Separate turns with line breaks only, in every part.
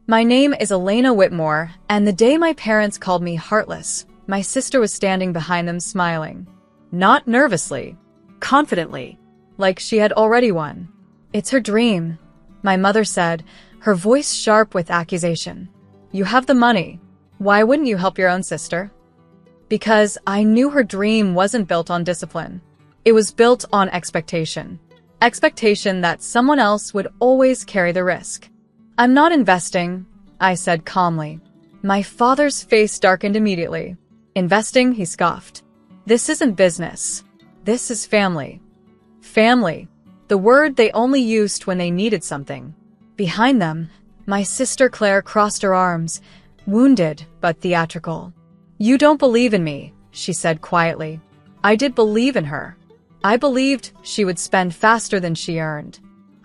My name is Elena Whitmore, and the day my parents called me Heartless, my sister was standing behind them smiling. Not nervously, confidently, like she had already won. It's her dream, my mother said, her voice sharp with accusation. You have the money. Why wouldn't you help your own sister? Because I knew her dream wasn't built on discipline. It was built on expectation. Expectation that someone else would always carry the risk. I'm not investing, I said calmly. My father's face darkened immediately. Investing, he scoffed. This isn't business. This is family. Family. The word they only used when they needed something. Behind them, my sister Claire crossed her arms, wounded but theatrical. You don't believe in me, she said quietly. I did believe in her. I believed she would spend faster than she earned.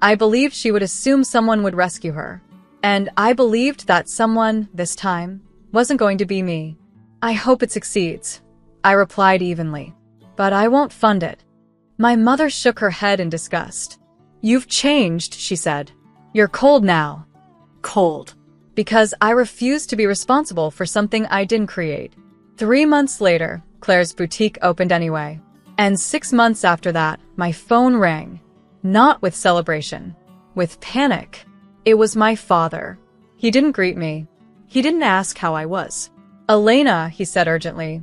I believed she would assume someone would rescue her. And I believed that someone, this time, wasn't going to be me. I hope it succeeds, I replied evenly. But I won't fund it. My mother shook her head in disgust. You've changed, she said. You're cold now. Cold. Because I refused to be responsible for something I didn't create. 3 months later, Claire's boutique opened anyway. And 6 months after that, my phone rang. Not with celebration. With panic. It was my father. He didn't greet me. He didn't ask how I was. Elena, he said urgently.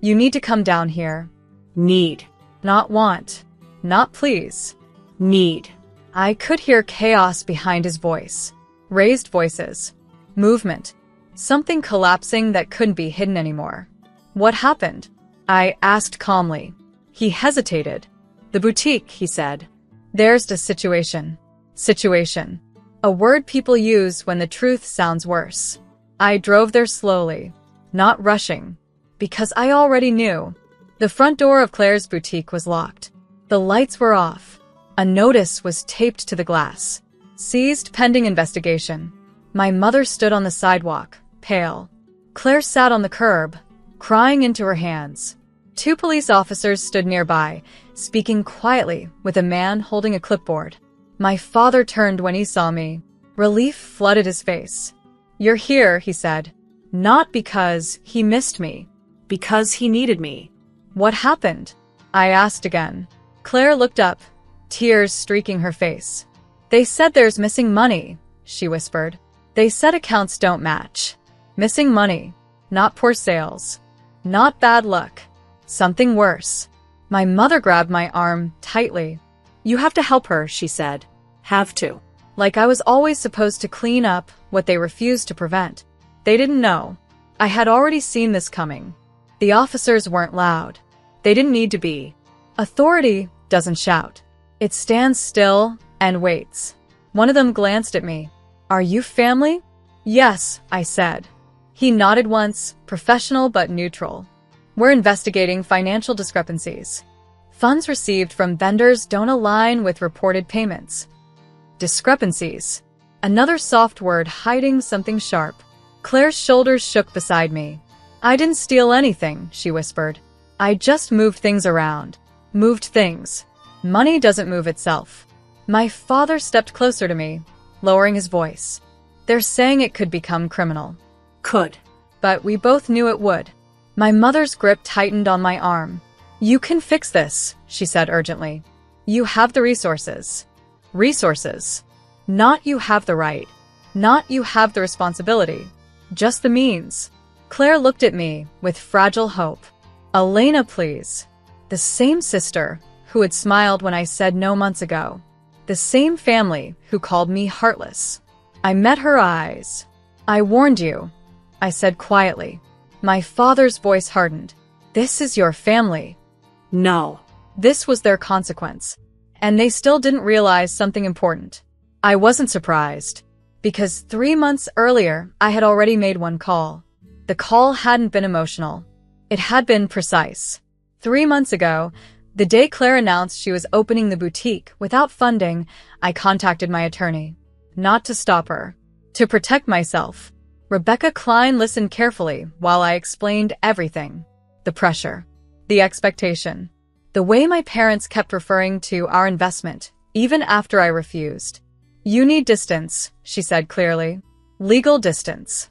You need to come down here. Need. Not want. Not please. Need. I could hear chaos behind his voice. Raised voices. Movement. Something collapsing that couldn't be hidden anymore. What happened? I asked calmly. He hesitated. The boutique, he said. There's the situation. Situation. A word people use when the truth sounds worse. I drove there slowly, not rushing, because I already knew. The front door of Claire's boutique was locked. The lights were off. A notice was taped to the glass. Seized pending investigation. My mother stood on the sidewalk, pale. Claire sat on the curb, crying into her hands. 2 police officers stood nearby, speaking quietly with a man holding a clipboard. My father turned when he saw me. Relief flooded his face. You're here, he said. Not because he missed me. Because he needed me. What happened? I asked again. Claire looked up, tears streaking her face. They said there's missing money, she whispered. They said accounts don't match. Missing money. Not poor sales. Not bad luck. Something worse. My mother grabbed my arm tightly. You have to help her, she said. Have to. Like I was always supposed to clean up what they refused to prevent. They didn't know. I had already seen this coming. The officers weren't loud. They didn't need to be. Authority doesn't shout. It stands still and waits. One of them glanced at me. Are you family? Yes, I said. He nodded once, professional but neutral. We're investigating financial discrepancies. Funds received from vendors don't align with reported payments. Discrepancies. Another soft word hiding something sharp. Claire's shoulders shook beside me. I didn't steal anything, she whispered. I just moved things around. Moved things. Money doesn't move itself. My father stepped closer to me, lowering his voice. They're saying it could become criminal. Could. But we both knew it would. My mother's grip tightened on my arm. You can fix this, she said urgently. You have the resources. Resources. Not you have the right. Not you have the responsibility. Just the means. Claire looked at me with fragile hope. Elena, please. The same sister who had smiled when I said no months ago. The same family who called me Heartless. I met her eyes. I warned you, I said quietly. My father's voice hardened. This is your family. No. This was their consequence. And they still didn't realize something important. I wasn't surprised. Because 3 months earlier, I had already made one call. The call hadn't been emotional. It had been precise. 3 months ago, the day Claire announced she was opening the boutique without funding, I contacted my attorney. Not to stop her. To protect myself. Rebecca Klein listened carefully while I explained everything. The pressure. The expectation. The way my parents kept referring to our investment, even after I refused. You need distance, she said clearly. Legal distance.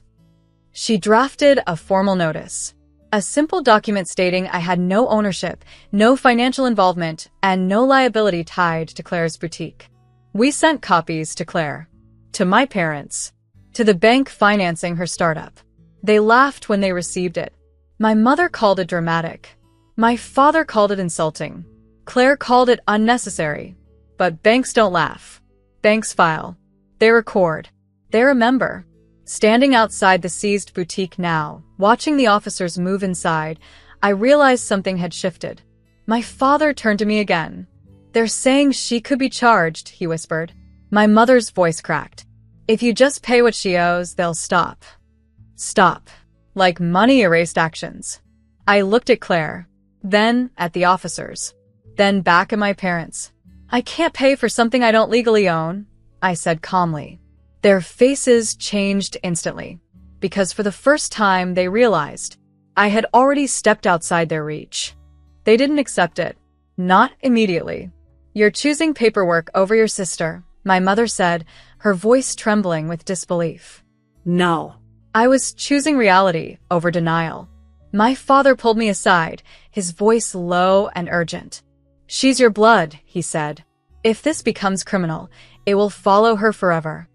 She drafted a formal notice. A simple document stating I had no ownership, no financial involvement, and no liability tied to Claire's boutique. We sent copies to Claire, to my parents, to the bank financing her startup. They laughed when they received it. My mother called it dramatic. My father called it insulting. Claire called it unnecessary. But banks don't laugh. Banks file. They record. They remember. Standing outside the seized boutique now, watching the officers move inside, I realized something had shifted. My father turned to me again. "They're saying she could be charged," he whispered. My mother's voice cracked. "If you just pay what she owes, they'll stop." Stop. Like money erased actions. I looked at Claire, then at the officers, then back at my parents. "I can't pay for something I don't legally own," I said calmly. Their faces changed instantly, because for the first time they realized I had already stepped outside their reach. They didn't accept it. Not immediately. "You're choosing paperwork over your sister," my mother said, her voice trembling with disbelief.
No.
I was choosing reality over denial. My father pulled me aside, his voice low and urgent. "She's your blood," he said. "If this becomes criminal, it will follow her forever."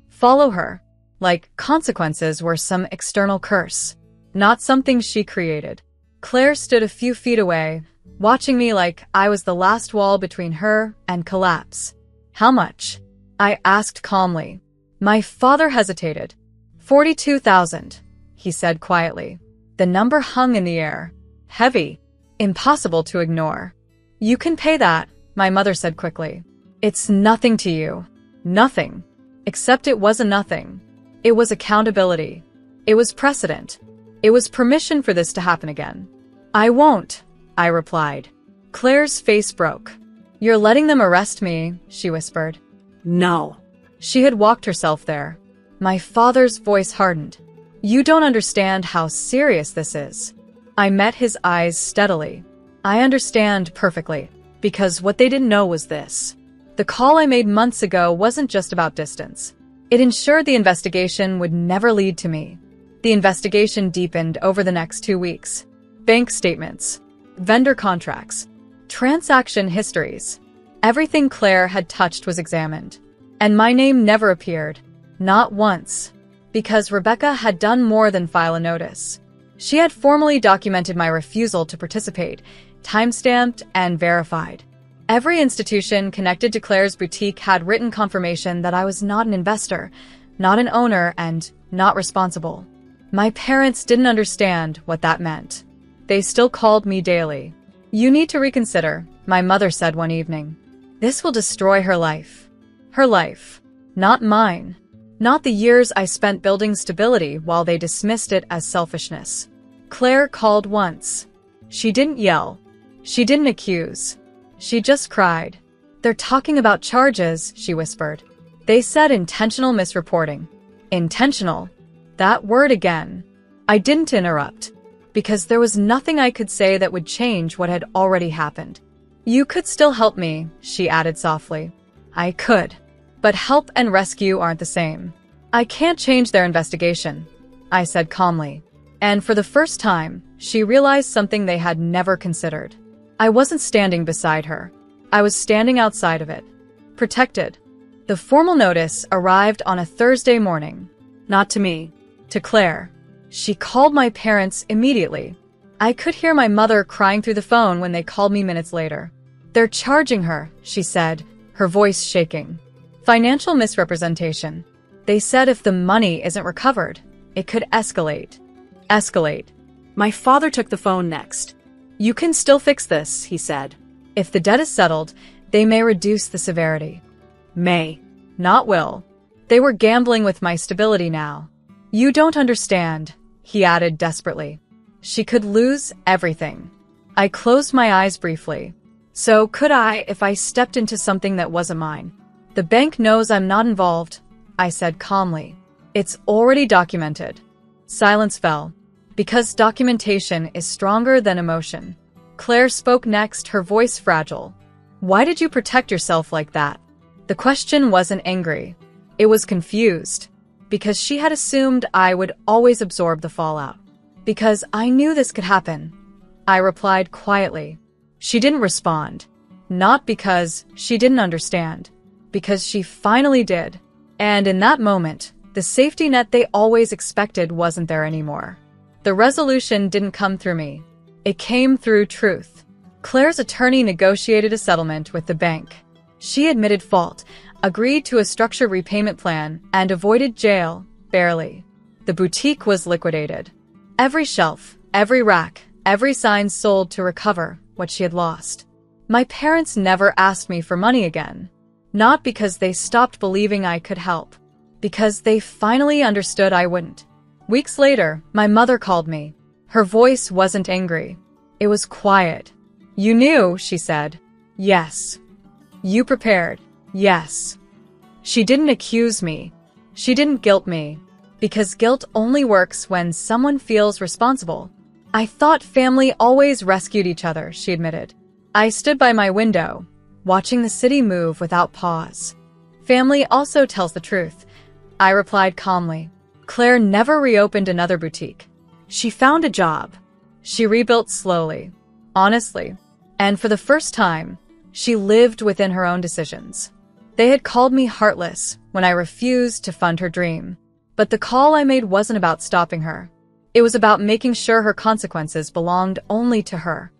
Follow her, like consequences were some external curse, not something she created. Claire stood a few feet away, watching me like I was the last wall between her and collapse. "How much?" I asked calmly. My father hesitated. 42,000, he said quietly. The number hung in the air, heavy, impossible to ignore. "You can pay that," my mother said quickly. "It's nothing to you. Nothing." Except it wasn't nothing. It was accountability. It was precedent. It was permission for this to happen again. "I won't," I replied. Claire's face broke. "You're letting them arrest me," she whispered.
No.
She had walked herself there. My father's voice hardened. "You don't understand how serious this is." I met his eyes steadily. "I understand perfectly, because what they didn't know was this. The call I made months ago wasn't just about distance. It ensured the investigation would never lead to me." The investigation deepened over the next 2 weeks. Bank statements, vendor contracts, transaction histories. Everything Claire had touched was examined. And my name never appeared. Not once. Because Rebecca had done more than file a notice. She had formally documented my refusal to participate, timestamped and verified. Every institution connected to Claire's boutique had written confirmation that I was not an investor, not an owner, and not responsible. My parents didn't understand what that meant. They still called me daily. "You need to reconsider," my mother said one evening. "This will destroy her life." Her life. Not mine. Not the years I spent building stability while they dismissed it as selfishness. Claire called once. She didn't yell. She didn't accuse. She just cried. "They're talking about charges," she whispered. "They said intentional misreporting." Intentional. That word again. I didn't interrupt, because there was nothing I could say that would change what had already happened. "You could still help me," she added softly. I could. But help and rescue aren't the same. "I can't change their investigation," I said calmly. And for the first time, she realized something they had never considered. I wasn't standing beside her. I was standing outside of it. Protected. The formal notice arrived on a Thursday morning. Not to me. To Claire. She called my parents immediately. I could hear my mother crying through the phone when they called me minutes later. "They're charging her," she said, her voice shaking. "Financial misrepresentation. They said if the money isn't recovered, it could escalate." Escalate. My father took the phone next. "You can still fix this," he said. "If the debt is settled, they may reduce the severity." May. Not will. They were gambling with my stability now. "You don't understand," he added desperately. She could lose everything. I closed my eyes briefly. So could I if I stepped into something that wasn't mine. "The bank knows I'm not involved," I said calmly. "It's already documented." Silence fell. Because documentation is stronger than emotion. Claire spoke next, her voice fragile. "Why did you protect yourself like that?" The question wasn't angry. It was confused. because she had assumed I would always absorb the fallout. Because I knew this could happen, I replied quietly. She didn't respond. Not because she didn't understand, because she finally did. And in that moment, the safety net they always expected wasn't there anymore. The resolution didn't come through me. It came through truth. Claire's attorney negotiated a settlement with the bank. She admitted fault, agreed to a structured repayment plan, and avoided jail, barely. The boutique was liquidated. Every shelf, every rack, every sign sold to recover what she had lost. My parents never asked me for money again. Not because they stopped believing I could help, because they finally understood I wouldn't. Weeks later, my mother called me. Her voice wasn't angry. It was quiet. "You knew," she said. "Yes." "You prepared." "Yes." She didn't accuse me. She didn't guilt me. Because guilt only works when someone feels responsible. "I thought family always rescued each other," she admitted. I stood by my window, watching the city move without pause. "Family also tells the truth," I replied calmly. Claire never reopened another boutique. She found a job. She rebuilt slowly, honestly, and for the first time, she lived within her own decisions. They had called me heartless when I refused to fund her dream, but the call I made wasn't about stopping her. It was about making sure her consequences belonged only to her.